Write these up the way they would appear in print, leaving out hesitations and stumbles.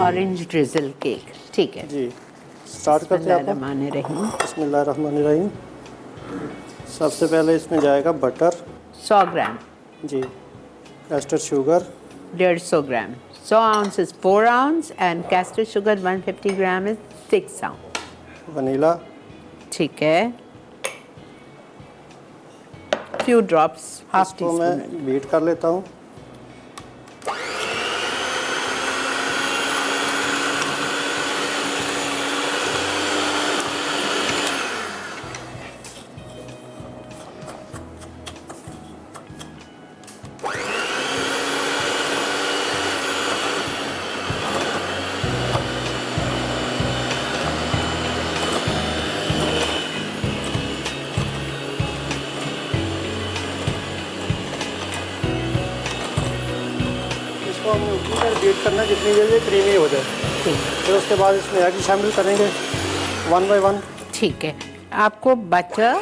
Orange drizzle cake. ठीक है जी, start करते हैं। बिस्मिल्लाहिर्रहमानिर्रहीम। बिस्मिल्लाहिर्रहमानिर्रहीम। सबसे पहले इसमें जाएगा बटर 100 ग्राम। जी, caster sugar 150 gram. 100 ounce is 4 ounce and castor sugar 150 gram is 6 ounce। Vanilla ठीक है, few drops, हाफ टी इसको मैं स्पून। बीट कर लेता हूँ। इसको हमने उतनी देर बीट करना है जितनी देर ये क्रीमी हो जाए। ठीक फिर उसके बाद इसमें एग शामिल करेंगे 1 by 1। ठीक है, आपको butter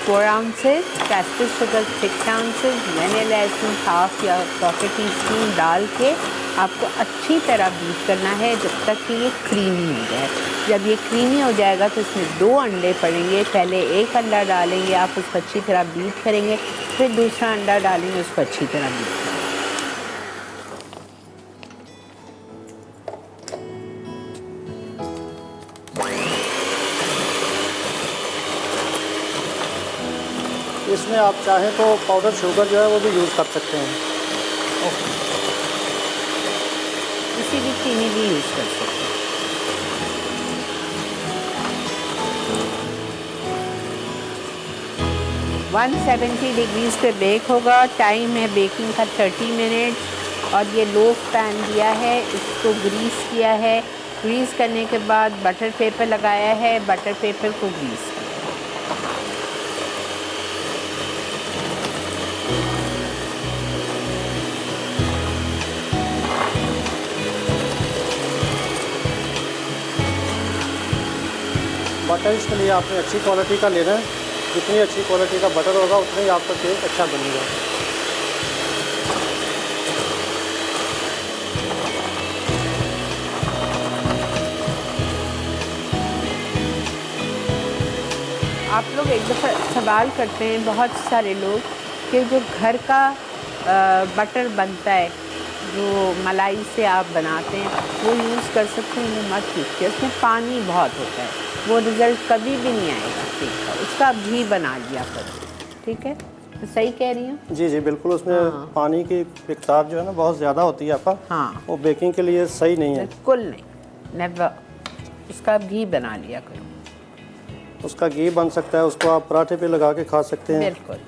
4 ounces, castor sugar 6 ounces, vanilla essence half या पॉकेट टी स्पून डाल के आपको अच्छी तरह बीट करना है जब तक कि ये क्रीमी हो जाए। जब ये क्रीमी हो जाएगा तो इसमें 2 अंडे पड़ेंगे। पहले एक अंडा डालेंगे, आप उसको अच्छी तरह बीट करेंगे, फिर दूसरा अंडा डालेंगे, उसको अच्छी तरह बीट करेंगे। इसमें आप चाहें तो पाउडर शुगर जो है वो भी यूज़ कर सकते हैं। किसी भी चीनी भी यूज़ कर सकते हैं। 170 डिग्रीज पे बेक होगा। टाइम है बेकिंग का 30 मिनट। और ये लो पैन दिया है, इसको ग्रीस किया है। ग्रीस करने के बाद बटर पेपर लगाया है, बटर पेपर को ग्रीस किया। बटर इसके लिए आपने अच्छी क्वालिटी का लेना है। जितनी अच्छी क्वालिटी का बटर होगा उतना ही आपका केक अच्छा बनेगा। आप लोग एक दफ़ा सवाल करते हैं बहुत सारे लोग कि जो घर का बटर बनता है, जो मलाई से आप बनाते हैं, वो यूज़ कर सकते हैं। वो मत कीजिए, उसमें पानी बहुत होता है, वो रिज़ल्ट कभी भी नहीं आएगा केक का। उसका घी बना लिया करो, ठीक है? तो सही कह रही हूँ? जी जी बिल्कुल। उसमें पानी की मिक़दार जो है ना बहुत ज़्यादा होती है आपका। हाँ, वो बेकिंग के लिए सही नहीं है। बिल्कुल नहीं, नेवर। उसका घी बना लिया करो। उसका घी बन सकता है, उसको आप पराठे पे लगा के खा सकते हैं। बिल्कुल।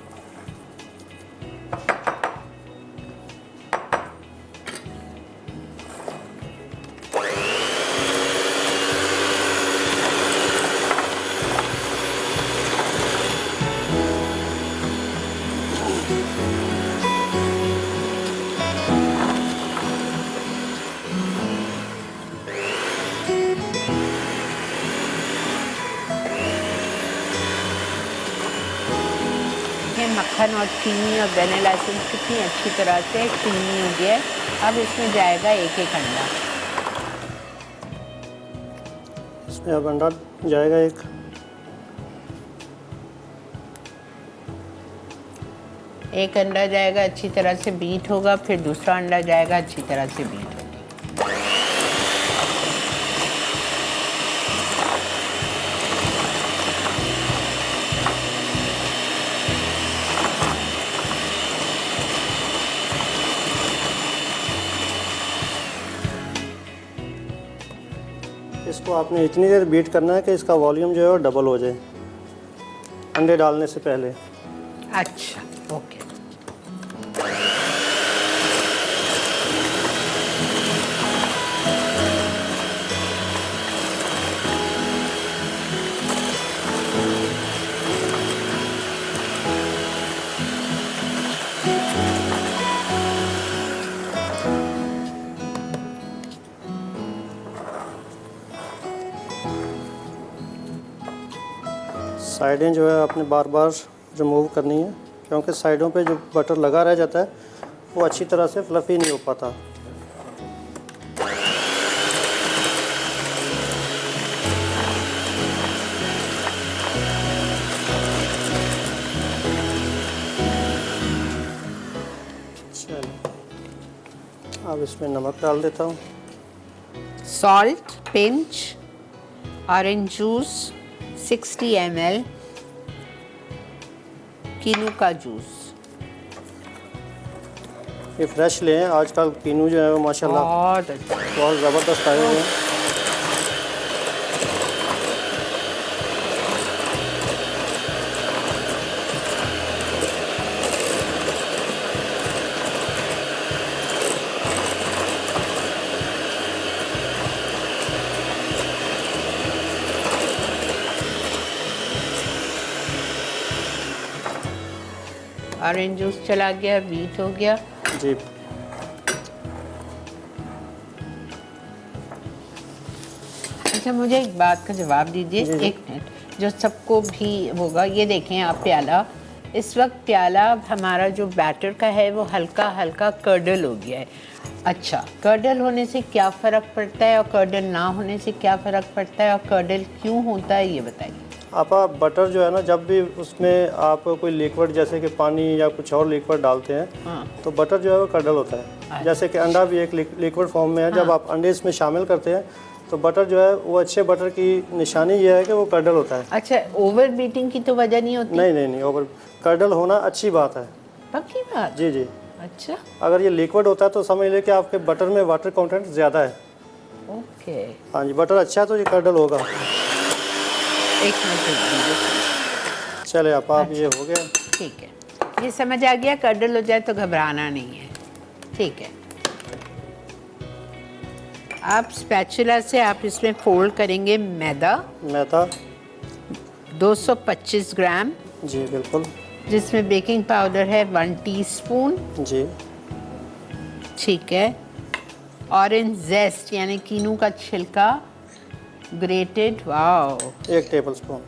मक्खन और चीनी और वनीला एसेंस कितनी अच्छी तरह से क्रीमी हो गया है। अब इसमें जाएगा एक एक अंडा। इसमें अब अंडा जाएगा एक। एक अंडा जाएगा, अच्छी तरह से बीट होगा, फिर दूसरा अंडा जाएगा, अच्छी तरह से बीट होगा। इसको आपने इतनी देर बीट करना है कि इसका वॉल्यूम जो है वो डबल हो जाए अंडे डालने से पहले। अच्छा, ओके। साइडें जो है आपने बार बार रिमूव करनी है, क्योंकि साइडों पे जो बटर लगा रह जाता है वो अच्छी तरह से फ्लफ़ी नहीं हो पाता। अब इसमें नमक डाल देता हूँ। Salt pinch, orange juice 60 ml, kinnow का जूस। ये फ्रेश लें, आजकल कीनू जो है वो माशाल्लाह बहुत अच्छा। बहुत ज़बरदस्त आए हुए हैं। ऑरेंज जूस चला गया, बीट हो गया। जी अच्छा, मुझे एक बात का जवाब दीजिए, जी, जी। एक मिनट। जो सबको भी होगा, ये देखें आप प्याला, इस वक्त प्याला हमारा जो बैटर का है वो हल्का हल्का कर्डल हो गया है। अच्छा, कर्डल होने से क्या फ़र्क पड़ता है और कर्डल ना होने से क्या फ़र्क पड़ता है और कर्डल क्यों होता है, ये बताइए। आप बटर जो है ना, जब भी उसमें आप कोई लिक्विड जैसे कि पानी या कुछ और लिक्विड डालते हैं, हाँ। तो बटर जो है वो कर्डल होता है। जैसे कि अंडा भी एक लिक्विड फॉर्म में है। जब आप अंडे इसमें शामिल करते हैं तो बटर जो है वो अच्छे बटर की निशानी ये है कि वो कर्डल होता है। अच्छा, ओवर बीटिंग की तो वजह नहीं होती? नहीं, ओवर कर्डल होना अच्छी बात है। पक्की बात? जी जी। अच्छा, अगर ये लिक्विड होता है तो समझ लें कि आपके बटर में वाटर कंटेंट ज़्यादा है। ओके। हाँ जी, बटर अच्छा है तो ये कर्डल होगा। एक मिनट। चले आप ये हो गया। ठीक है, ये समझ आ गया, कर्डल हो जाए तो घबराना नहीं है। ठीक है, आप स्पैचुला से आप इसमें फोल्ड करेंगे मैदा 225 ग्राम, जी बिल्कुल। जिसमें बेकिंग पाउडर है 1 टीस्पून। जी ठीक है, ऑरेंज जेस्ट यानी कीनू का छिलका grated, wow, 1 tablespoon.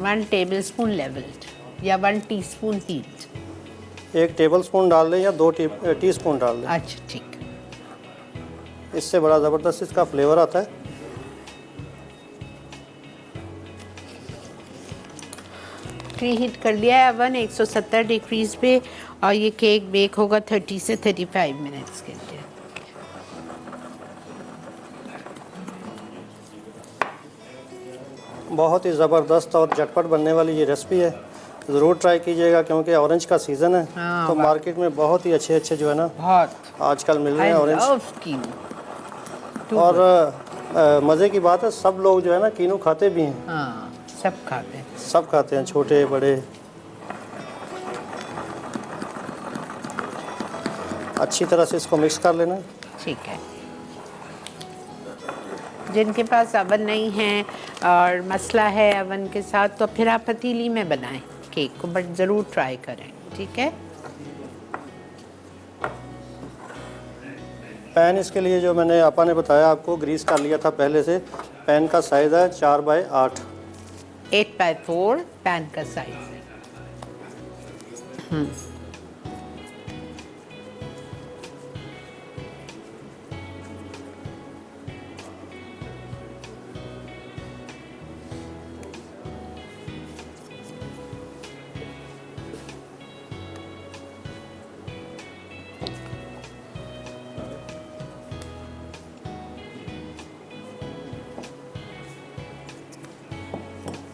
1 tablespoon levelled या 1 टीस्पून हीट। 1 टेबलस्पून डाल दें या 2 टीस्पून डाल दें। अच्छा ठीक, इससे बड़ा ज़बरदस्त इसका फ्लेवर आता है। प्री हीट कर लिया है अवन 170 डिग्रीज पे, और ये केक बेक होगा 30 से 35 मिनट्स के लिए। बहुत ही ज़बरदस्त और झटपट बनने वाली ये रेसिपी है, ज़रूर ट्राई कीजिएगा क्योंकि ऑरेंज का सीज़न है। हाँ, तो मार्केट में बहुत ही अच्छे अच्छे जो है ना बहुत आजकल मिल रहे हैं ऑरेंज। कीनू और मज़े की बात है, सब लोग जो है ना कीनू खाते भी हैं। हाँ, सब खाते हैं। सब खाते हैं, छोटे बड़े। अच्छी तरह से इसको मिक्स कर लेना। ठीक है, जिनके पास अवन नहीं है और मसला है अवन के साथ, तो फिर आप पतीली में बनाएं केक को, बट ज़रूर ट्राई करें। ठीक है, पैन इसके लिए जो मैंने आपा ने बताया आपको ग्रीस कर लिया था पहले से। पैन का साइज़ है 4x8। 8x4 पैन का साइज है।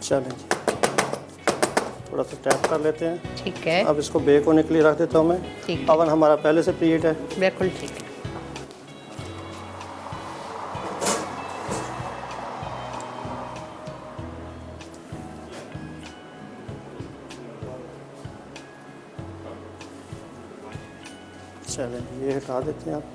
चलें जी, थोड़ा सा टैप कर लेते हैं। ठीक है, अब इसको बेक होने के लिए रख देता हूँ मैं। ठीक है। अवन हमारा पहले से प्रीहीट है। बिल्कुल ठीक है। चलें ये हटा देते हैं आप।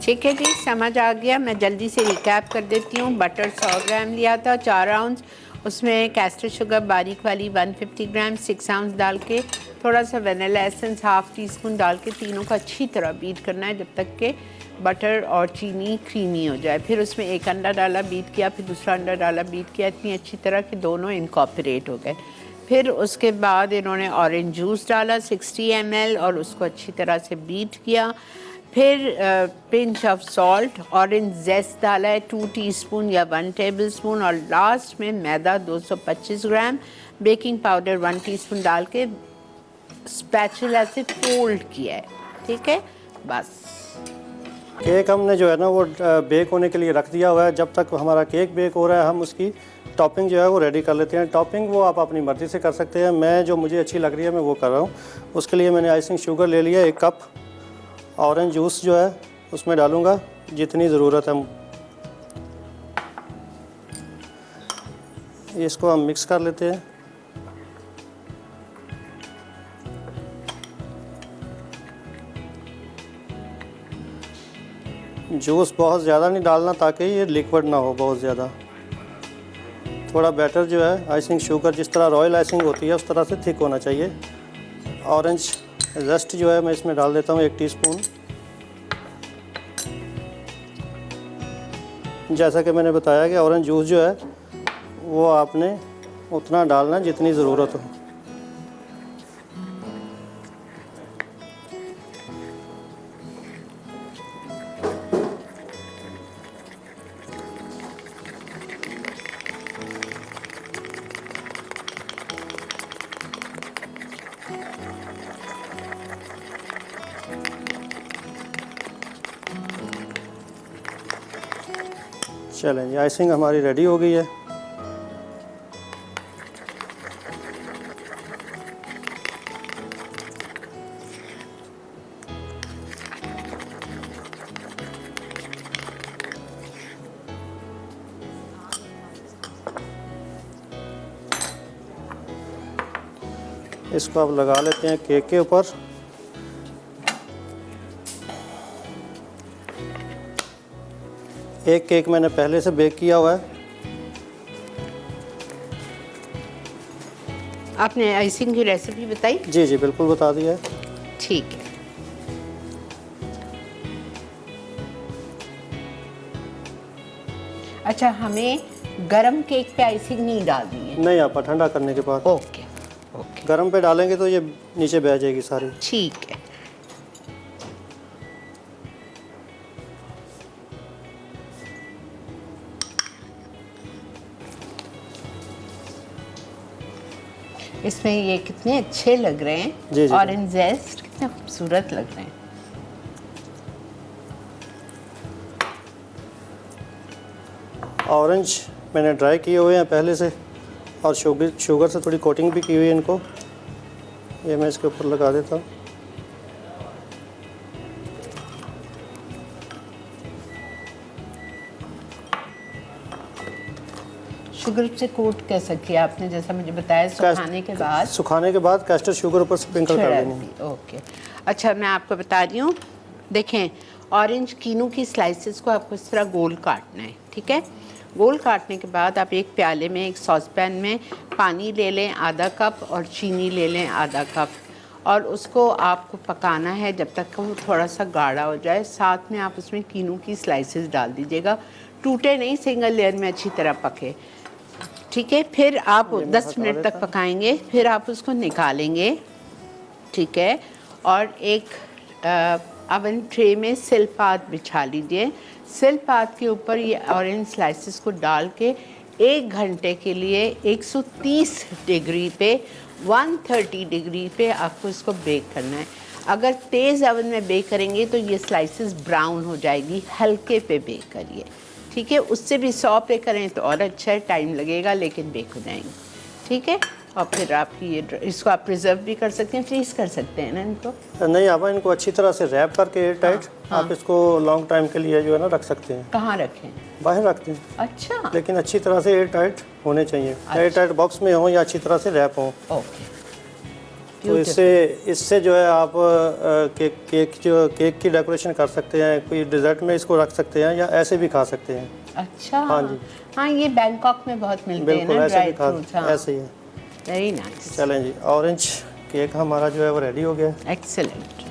ठीक है जी, समझ आ गया। मैं जल्दी से रिकैप कर देती हूँ। बटर 100 ग्राम लिया था, 4 आउंस, उसमें कैस्टर शुगर बारीक वाली 150 ग्राम, 6 आउंस डाल के, थोड़ा सा वनीला एसेंस 1/2 टीस्पून डाल के तीनों को अच्छी तरह बीट करना है जब तक कि बटर और चीनी क्रीमी हो जाए। फिर उसमें एक अंडा डाला, बीट किया, फिर दूसरा अंडा डाला, बीट किया, इतनी अच्छी तरह कि दोनों इनकॉर्पोरेट हो गए। फिर उसके बाद इन्होंने ऑरेंज जूस डाला 60 ml और उसको अच्छी तरह से बीट किया। फिर पिंच ऑफ सॉल्ट, ऑरेंज जेस्ट डाला है 2 टीस्पून या 1 टेबलस्पून, और लास्ट में मैदा 225 ग्राम, बेकिंग पाउडर 1 टीस्पून डाल के स्पैचुला से फोल्ड किया है, ठीक है। बस केक हमने जो है ना वो बेक होने के लिए रख दिया हुआ है। जब तक हमारा केक बेक हो रहा है हम उसकी टॉपिंग जो है वो रेडी कर लेते हैं। टॉपिंग वो आप अपनी मर्ज़ी से कर सकते हैं, मैं जो मुझे अच्छी लग रही है मैं वो कर रहा हूँ। उसके लिए मैंने आइसिंग शुगर ले लिया 1 कप। ऑरेंज जूस जो है उसमें डालूँगा जितनी ज़रूरत है। इसको हम मिक्स कर लेते हैं। जूस बहुत ज़्यादा नहीं डालना ताकि ये लिक्विड ना हो बहुत ज़्यादा। थोड़ा बैटर जो है आइसिंग शुगर जिस तरह रॉयल आइसिंग होती है उस तरह से थिक होना चाहिए। ऑरेंज जस्ट जो है मैं इसमें डाल देता हूँ 1 टीस्पून। जैसा कि मैंने बताया कि ऑरेंज जूस जो है वो आपने उतना डालना जितनी ज़रूरत हो। चलें जी, आइसिंग हमारी रेडी हो गई है। इसको अब लगा लेते हैं केक के ऊपर। एक केक मैंने पहले से बेक किया हुआ है। आपने आइसिंग की रेसिपी बताई? जी जी बिल्कुल बता दिया है। ठीक है। अच्छा, हमें गरम केक पे आइसिंग नहीं डालनी है? नहीं, आप ठंडा करने के बाद। Okay okay. गरम पे डालेंगे तो ये नीचे बह जाएगी सारी। ठीक है। इसमें ये कितने अच्छे लग रहे हैं। जी जी। ऑरेंज जेस्ट कितने खूबसूरत लग रहे हैं। ऑरेंज मैंने ड्राई किए हुए हैं पहले से और शुगर से थोड़ी कोटिंग भी की हुई है इनको। ये मैं इसके ऊपर लगा देता हूँ। शुगर से कोट कैसे किया आपने, जैसा मुझे बताया? सुखाने के बाद? सुखाने के बाद कैस्टर शुगर ऊपर स्प्रिंकल कर देनी है। ओके। अच्छा, मैं आपको बता रही हूँ, देखें ऑरेंज कीनू की स्लाइसेस को आपको इस तरह गोल काटना है, ठीक है। गोल काटने के बाद आप एक प्याले में, एक सॉसपैन में पानी ले लें आधा कप और चीनी ले लें आधा कप, और उसको आपको पकाना है जब तक कि वो थोड़ा सा गाढ़ा हो जाए। साथ में आप उसमें कीनू की स्लाइसेस डाल दीजिएगा, टूटे नहीं, सिंगल लेयर में अच्छी तरह पके, ठीक है। फिर आप 10 मिनट तक पकाएंगे, फिर आप उसको निकालेंगे, ठीक है। और एक अवन ट्रे में सिलपात बिछा लीजिए। सिलपात के ऊपर ये ऑरेंज स्लाइसेस को डाल के 1 घंटे के लिए 130 डिग्री पे 130 डिग्री पे आपको इसको बेक करना है। अगर तेज़ अवन में बेक करेंगे तो ये स्लाइसेस ब्राउन हो जाएगी, हल्के पे बेक करिए, ठीक है। उससे भी 100 पे करें तो और अच्छा है, टाइम लगेगा लेकिन बेक हो जाएंगे, ठीक है। और फिर आपकी ये इसको आप प्रिजर्व भी कर सकते हैं, फ्रीज कर सकते हैं ना इनको। नहीं, आप इनको अच्छी तरह से रैप करके एयर टाइट आप इसको लॉन्ग टाइम के लिए जो है ना रख सकते हैं। कहाँ रखें? बाहर रखते हैं। अच्छा। लेकिन अच्छी तरह से एयर टाइट होने चाहिए। एयर टाइट बॉक्स में हो या अच्छी तरह से रैप हो। ओके। तो इससे जो है आप केक की डेकोरेशन कर सकते हैं, कोई डिज़र्ट में इसको रख सकते हैं या ऐसे भी खा सकते हैं। अच्छा। हाँ जी। हाँ, ये बैंकॉक में बहुत मिलते हैं बिल्कुल ना ऐसे भी ड्राई फ्रूट्स। हाँ, ऐसे ही है। Very nice. चलें जी, ऑरेंज केक हमारा जो है वो रेडी हो गया। एक्सेलेंट।